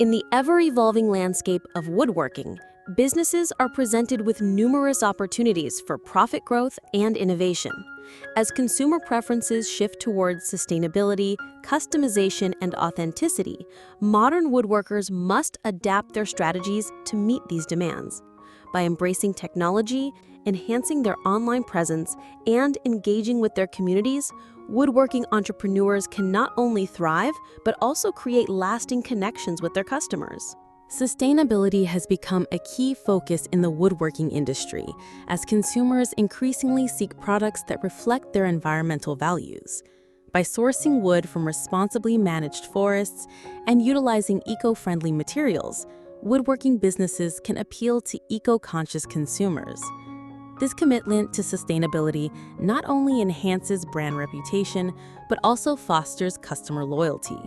In the ever-evolving landscape of woodworking, businesses are presented with numerous opportunities for profit growth and innovation. As consumer preferences shift towards sustainability, customization, and authenticity, modern woodworkers must adapt their strategies to meet these demands. By embracing technology, enhancing their online presence, and engaging with their communities, woodworking entrepreneurs can not only thrive, but also create lasting connections with their customers. Sustainability has become a key focus in the woodworking industry, as consumers increasingly seek products that reflect their environmental values. By sourcing wood from responsibly managed forests and utilizing eco-friendly materials, woodworking businesses can appeal to eco-conscious consumers. This commitment to sustainability not only enhances brand reputation, but also fosters customer loyalty.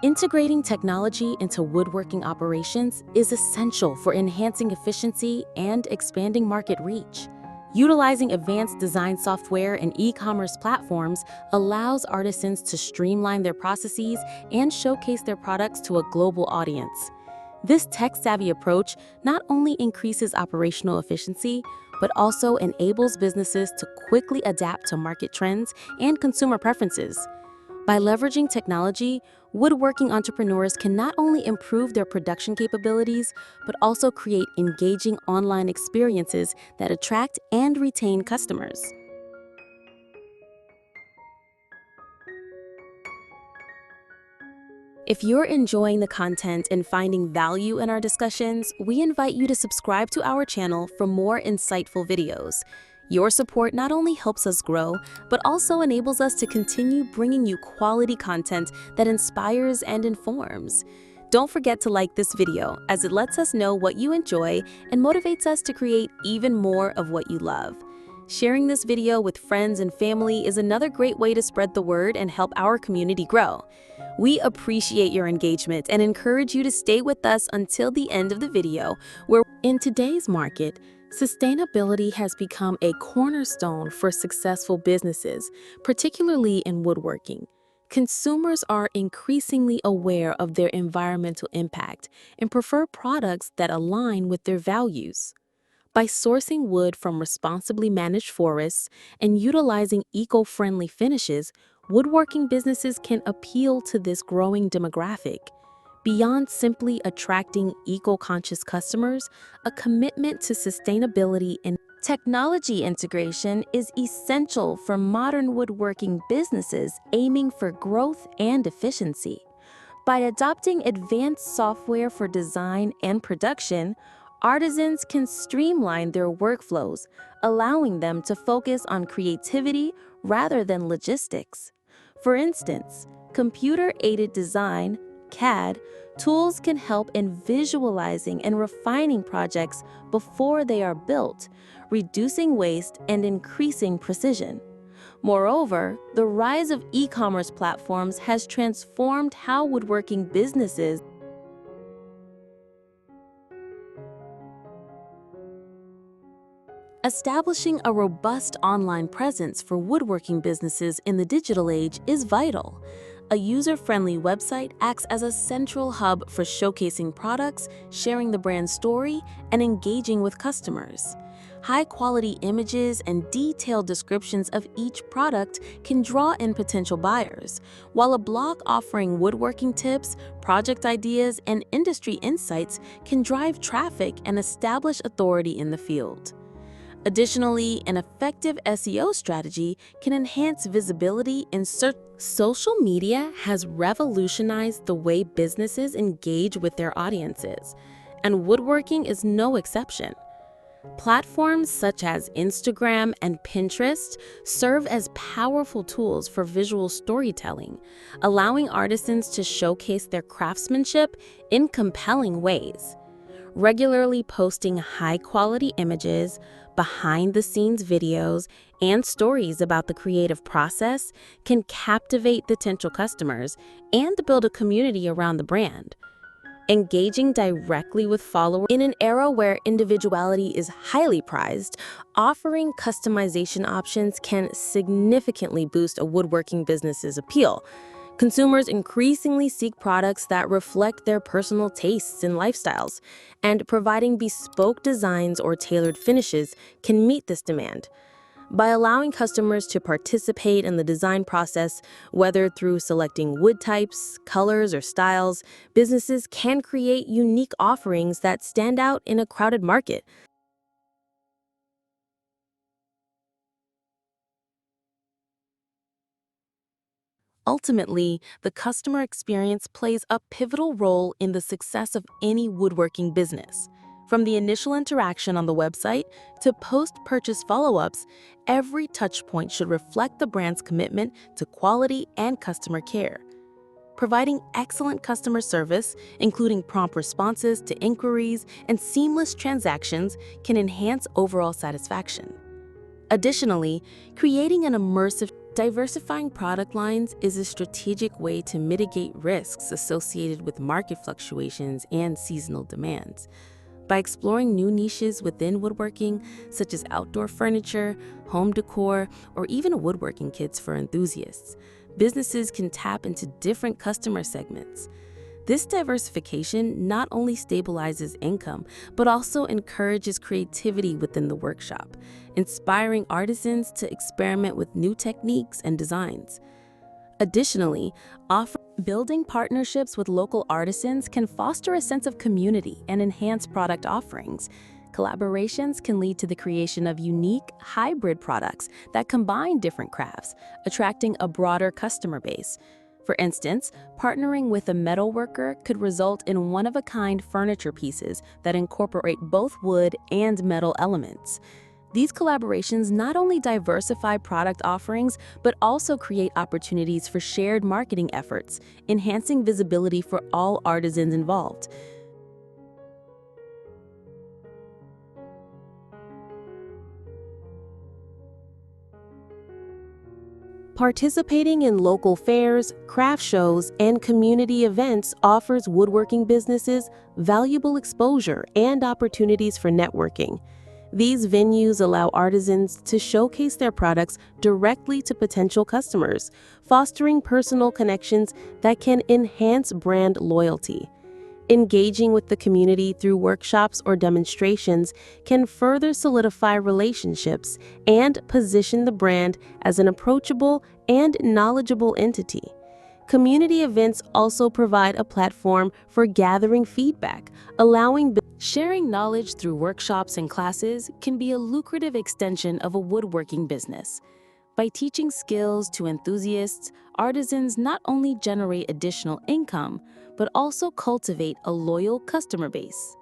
Integrating technology into woodworking operations is essential for enhancing efficiency and expanding market reach. Utilizing advanced design software and e-commerce platforms allows artisans to streamline their processes and showcase their products to a global audience. This tech-savvy approach not only increases operational efficiency, but also enables businesses to quickly adapt to market trends and consumer preferences. By leveraging technology, woodworking entrepreneurs can not only improve their production capabilities, but also create engaging online experiences that attract and retain customers. If you're enjoying the content and finding value in our discussions, we invite you to subscribe to our channel for more insightful videos. Your support not only helps us grow, but also enables us to continue bringing you quality content that inspires and informs. Don't forget to like this video, as it lets us know what you enjoy and motivates us to create even more of what you love. Sharing this video with friends and family is another great way to spread the word and help our community grow. We appreciate your engagement and encourage you to stay with us until the end of the video, where in today's market, sustainability has become a cornerstone for successful businesses, particularly in woodworking. Consumers are increasingly aware of their environmental impact and prefer products that align with their values. By sourcing wood from responsibly managed forests and utilizing eco-friendly finishes, woodworking businesses can appeal to this growing demographic. Beyond simply attracting eco-conscious customers, a commitment to sustainability and technology integration is essential for modern woodworking businesses aiming for growth and efficiency. By adopting advanced software for design and production, artisans can streamline their workflows, allowing them to focus on creativity rather than logistics. For instance, computer-aided design (CAD) tools can help in visualizing and refining projects before they are built, reducing waste and increasing precision. Moreover, the rise of e-commerce platforms has transformed how woodworking businesses Establishing a robust online presence for woodworking businesses in the digital age is vital. A user-friendly website acts as a central hub for showcasing products, sharing the brand story, and engaging with customers. High-quality images and detailed descriptions of each product can draw in potential buyers, while a blog offering woodworking tips, project ideas, and industry insights can drive traffic and establish authority in the field. Additionally, an effective SEO strategy can enhance visibility in search. Social media has revolutionized the way businesses engage with their audiences, and woodworking is no exception. Platforms such as Instagram and Pinterest serve as powerful tools for visual storytelling, allowing artisans to showcase their craftsmanship in compelling ways. Regularly posting high-quality images, behind-the-scenes videos, and stories about the creative process can captivate potential customers and build a community around the brand. Engaging directly with followers in an era where individuality is highly prized, offering customization options can significantly boost a woodworking business's appeal. Consumers increasingly seek products that reflect their personal tastes and lifestyles, and providing bespoke designs or tailored finishes can meet this demand. By allowing customers to participate in the design process, whether through selecting wood types, colors, or styles, businesses can create unique offerings that stand out in a crowded market. Ultimately, the customer experience plays a pivotal role in the success of any woodworking business. From the initial interaction on the website to post-purchase follow-ups, every touchpoint should reflect the brand's commitment to quality and customer care. Providing excellent customer service, including prompt responses to inquiries and seamless transactions, can enhance overall satisfaction. Additionally, creating an immersive diversifying product lines is a strategic way to mitigate risks associated with market fluctuations and seasonal demands. By exploring new niches within woodworking, such as outdoor furniture, home decor, or even woodworking kits for enthusiasts, businesses can tap into different customer segments. This diversification not only stabilizes income, but also encourages creativity within the workshop, inspiring artisans to experiment with new techniques and designs. Additionally, building partnerships with local artisans can foster a sense of community and enhance product offerings. Collaborations can lead to the creation of unique, hybrid products that combine different crafts, attracting a broader customer base. For instance, partnering with a metalworker could result in one-of-a-kind furniture pieces that incorporate both wood and metal elements. These collaborations not only diversify product offerings, but also create opportunities for shared marketing efforts, enhancing visibility for all artisans involved. Participating in local fairs, craft shows, and community events offers woodworking businesses valuable exposure and opportunities for networking. These venues allow artisans to showcase their products directly to potential customers, fostering personal connections that can enhance brand loyalty. Engaging with the community through workshops or demonstrations can further solidify relationships and position the brand as an approachable and knowledgeable entity. Community events also provide a platform for gathering feedback, allowing sharing knowledge through workshops and classes can be a lucrative extension of a woodworking business. By teaching skills to enthusiasts, artisans not only generate additional income, but also cultivate a loyal customer base.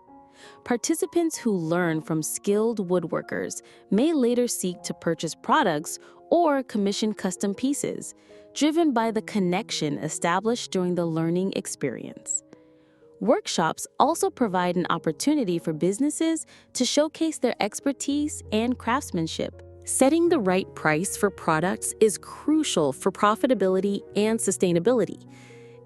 Participants who learn from skilled woodworkers may later seek to purchase products or commission custom pieces, driven by the connection established during the learning experience. Workshops also provide an opportunity for businesses to showcase their expertise and craftsmanship. Setting the right price for products is crucial for profitability and sustainability.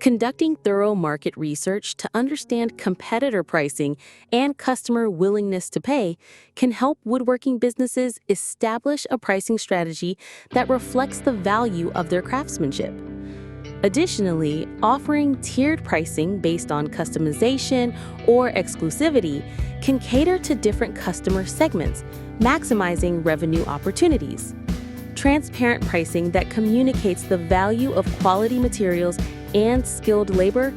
Conducting thorough market research to understand competitor pricing and customer willingness to pay can help woodworking businesses establish a pricing strategy that reflects the value of their craftsmanship. Additionally, offering tiered pricing based on customization or exclusivity can cater to different customer segments, maximizing revenue opportunities. Transparent pricing that communicates the value of quality materials and skilled labor.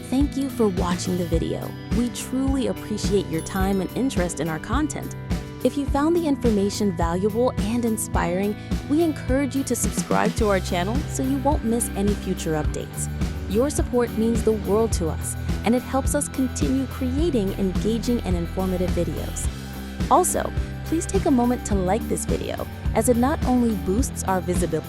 Thank you for watching the video. We truly appreciate your time and interest in our content. If you found the information valuable and inspiring, we encourage you to subscribe to our channel so you won't miss any future updates. Your support means the world to us, and it helps us continue creating engaging and informative videos. Also, please take a moment to like this video, as it not only boosts our visibility,